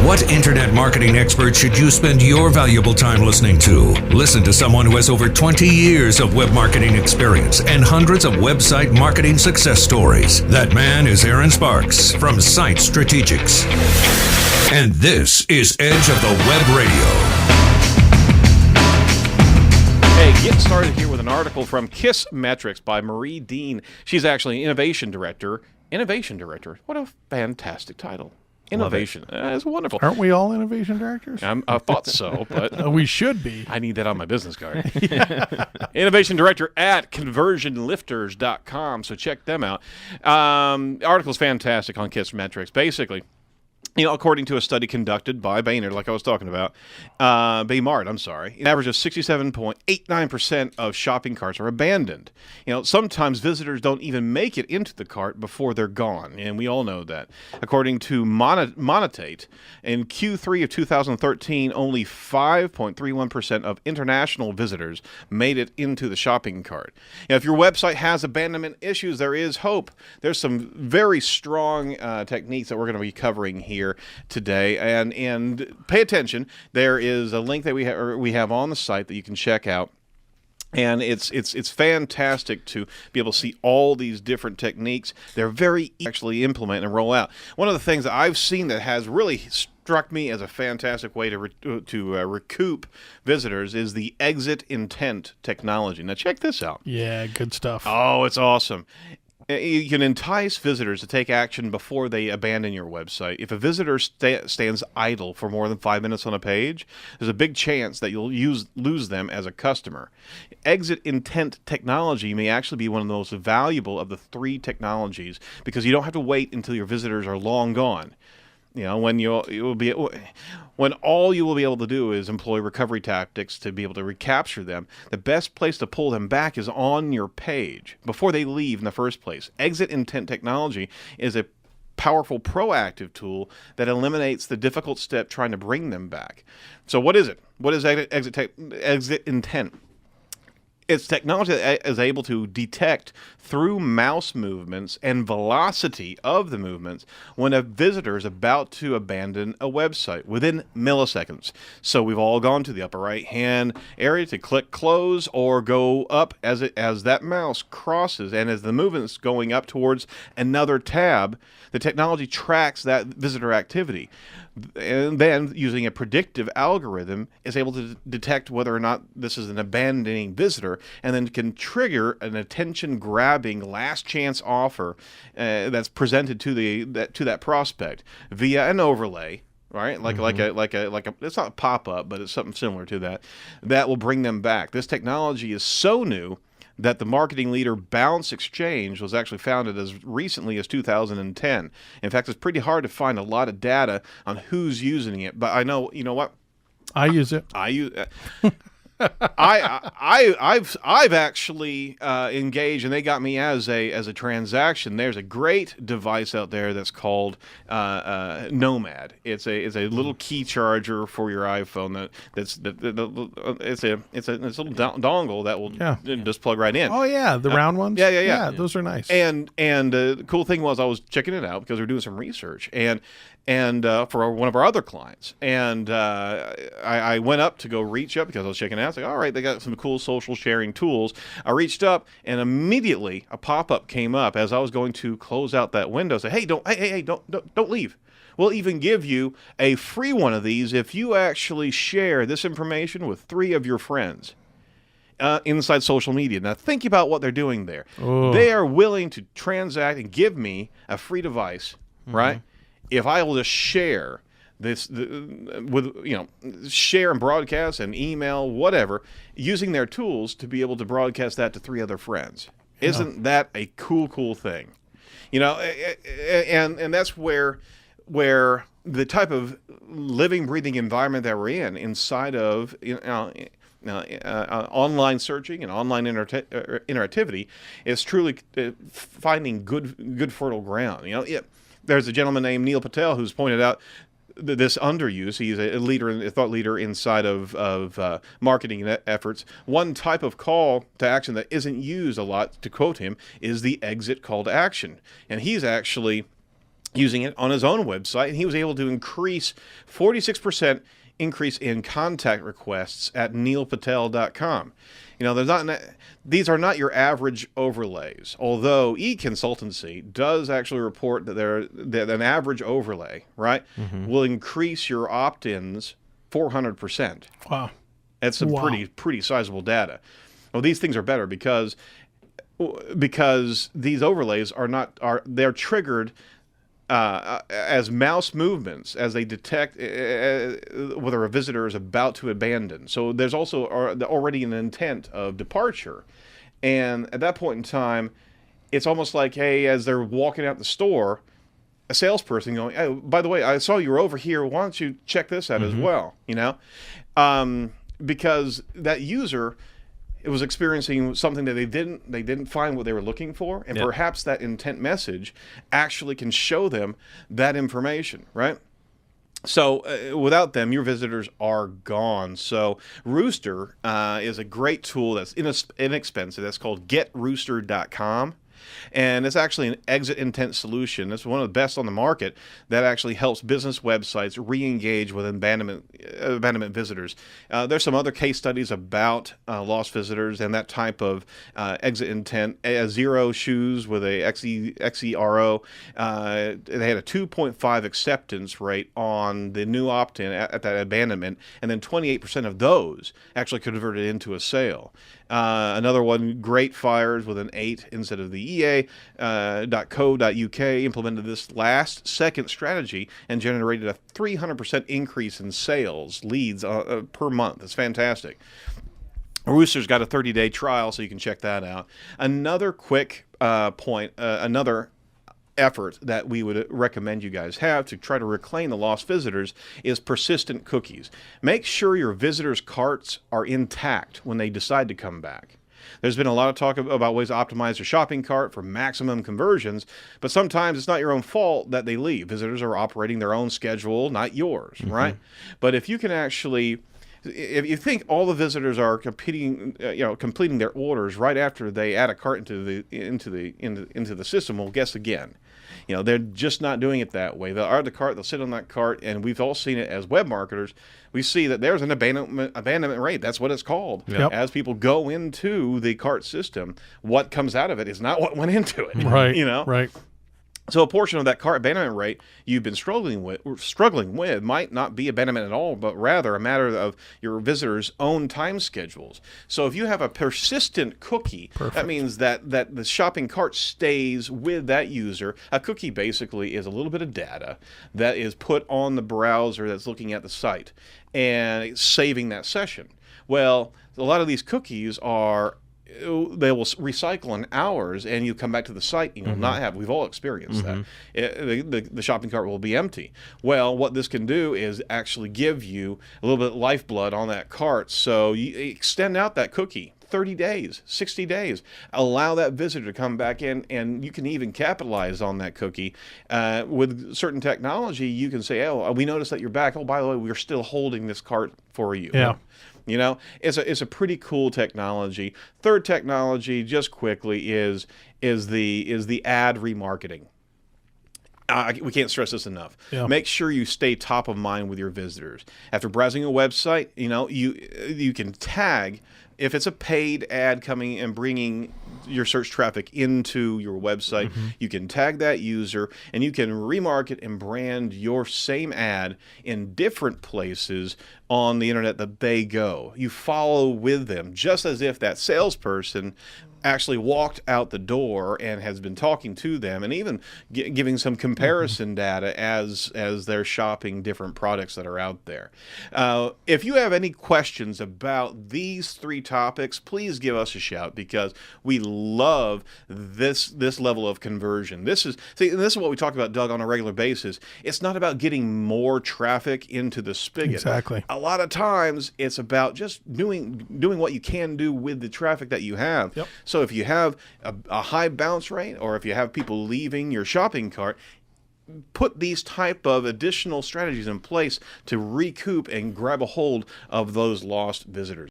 What internet marketing expert should you spend your valuable time listening to? Listen to someone who has over 20 years of web marketing experience and hundreds of website marketing success stories. That man is Aaron Sparks from Site Strategics. And this is Edge of the Web Radio. Hey, get started here with an article from Kissmetrics by Marie Dean. She's actually an innovation director. Innovation director. What a fantastic title. Innovation. It's wonderful. Aren't we all innovation directors? I thought so, but We should be. I need that on my business card. Innovation director at conversionlifters.com, so check them out. Article's fantastic on Kissmetrics. Basically, according to a study conducted by Baynard, like I was talking about, Baymard, I'm sorry, an average of 67.89% of shopping carts are abandoned. Sometimes visitors don't even make it into the cart before they're gone, and we all know that. According to Monetate, in Q3 of 2013, only 5.31% of international visitors made it into the shopping cart. If your website has abandonment issues, there is hope. There's some very strong techniques that we're going to be covering here today, and pay attention. There is a link that we have on the site that you can check out, and it's fantastic to be able to see all these different techniques. They're very easy to actually implement and roll out. One of the things that I've seen that has really struck me as a fantastic way to recoup visitors is the exit intent technology. Now check this out. Yeah, good stuff. Oh, it's awesome. You can entice visitors to take action before they abandon your website. If a visitor stands idle for more than 5 minutes on a page, there's a big chance that you'll lose them as a customer. Exit intent technology may actually be one of the most valuable of the three technologies because you don't have to wait until your visitors are long gone. When all you will be able to do is employ recovery tactics to be able to recapture them, the best place to pull them back is on your page before they leave in the first place. Exit intent technology is a powerful proactive tool that eliminates the difficult step trying to bring them back. So what is it? What is exit intent? It's technology that is able to detect through mouse movements and velocity of the movements when a visitor is about to abandon a website within milliseconds. So we've all gone to the upper right-hand area to click close or go up as that mouse crosses, and as the movement's going up towards another tab, the technology tracks that visitor activity. And then, using a predictive algorithm, is able to detect whether or not this is an abandoning visitor, and then can trigger an attention-grabbing last-chance offer that's presented to that prospect via an overlay. Right, like a it's not a pop-up, but it's something similar to that. That will bring them back. This technology is so new that the marketing leader Bounce Exchange was actually founded as recently as 2010. In fact, it's pretty hard to find a lot of data on who's using it, but I know, you know what? I use it. I've actually engaged, and they got me as a transaction. There's a great device out there that's called Nomad. It's a little key charger for your iPhone it's a little dongle that will just plug right in. Oh yeah, the round ones. Yeah. Those are nice. And the cool thing was I was checking it out because we're doing some research and for one of our other clients, and I went up to go reach up because I was checking it out. It's like, all right, they got some cool social sharing tools. I reached up, and immediately a pop-up came up as I was going to close out that window. Say, hey, don't leave. We'll even give you a free one of these if you actually share this information with 3 of your friends. Inside social media. Now think about what they're doing there. Oh. They are willing to transact and give me a free device, right? If I will just share this share and broadcast and email, whatever, using their tools to be able to broadcast that to 3 other friends. Isn't that a cool thing? And that's where the type of living, breathing environment that we're in inside of online searching and online interactivity is truly finding good fertile ground. There's a gentleman named Neil Patel who's pointed out this underuse. He's a thought leader inside of marketing efforts. One type of call to action that isn't used a lot, to quote him, is the exit call to action. And he's actually using it on his own website, and he was able to increase 46% increase in contact requests at neilpatel.com. You know, these are not your average overlays, although eConsultancy does actually report that an average overlay, right, will increase your opt-ins 400%. Wow. That's some pretty sizable data. Well, these things are better because these overlays they're triggered as mouse movements as they detect whether a visitor is about to abandon. So there's also already an intent of departure. And at that point in time, it's almost like, hey, as they're walking out the store, a salesperson going, "Oh, by the way, I saw you were over here. Why don't you check this out as well?" You know, because that user, it was experiencing something that they didn't find what they were looking for, and perhaps that intent message actually can show them that information, right? So without them, your visitors are gone. So Rooster is a great tool that's inexpensive. That's called GetRooster.com. And it's actually an exit intent solution. It's one of the best on the market that actually helps business websites re-engage with abandonment visitors. There's some other case studies about lost visitors and that type of exit intent. Zero Shoes with a XERO, they had a 2.5 acceptance rate on the new opt-in at that abandonment, and then 28% of those actually converted into a sale. Another one, Great Fires with an 8 instead of the EA.co.uk, implemented this last second strategy and generated a 300% increase in sales leads per month. It's fantastic. Rooster's got a 30-day trial, so you can check that out. Another quick point, another effort that we would recommend you guys have to try to reclaim the lost visitors is persistent cookies. Make sure your visitors' carts are intact when they decide to come back. There's been a lot of talk about ways to optimize your shopping cart for maximum conversions, but sometimes it's not your own fault that they leave. Visitors are operating their own schedule, not yours, right? But if you can actually, if you think all the visitors are completing their orders right after they add a cart into the system, well, guess again. You know, they're just not doing it that way. They'll add the cart, they'll sit on that cart, and we've all seen it as web marketers. We see that there's an abandonment rate. That's what it's called. Yep. As people go into the cart system, what comes out of it is not what went into it. Right. You know? Right. So a portion of that cart abandonment rate you've been struggling with might not be abandonment at all, but rather a matter of your visitors' own time schedules. So if you have a persistent cookie, that means that the shopping cart stays with that user. A cookie basically is a little bit of data that is put on the browser that's looking at the site and it's saving that session. Well, a lot of these cookies they will recycle in hours, and you come back to the site and you'll not have. We've all experienced that. The shopping cart will be empty. Well, what this can do is actually give you a little bit of lifeblood on that cart. So you extend out that cookie 30 days, 60 days. Allow that visitor to come back in, and you can even capitalize on that cookie. With certain technology, you can say, "Oh, we noticed that you're back. Oh, by the way, we're still holding this cart for you." Yeah. You know, it's a pretty cool technology. Third technology, just quickly, is the ad remarketing. We can't stress this enough. Yeah. Make sure you stay top of mind with your visitors. After browsing a website, you know, you can tag, if it's a paid ad coming and bringing your search traffic into your website, you can tag that user and you can remarket and brand your same ad in different places on the internet that they go. You follow with them just as if that salesperson actually walked out the door and has been talking to them, and even giving some comparison data as they're shopping different products that are out there. If you have any questions about these three topics, please give us a shout, because we love this level of conversion. This is what we talk about, Doug, on a regular basis. It's not about getting more traffic into the spigot. Exactly. A lot of times it's about just doing what you can do with the traffic that you have. Yep. So if you have a high bounce rate, or if you have people leaving your shopping cart, put these type of additional strategies in place to recoup and grab a hold of those lost visitors.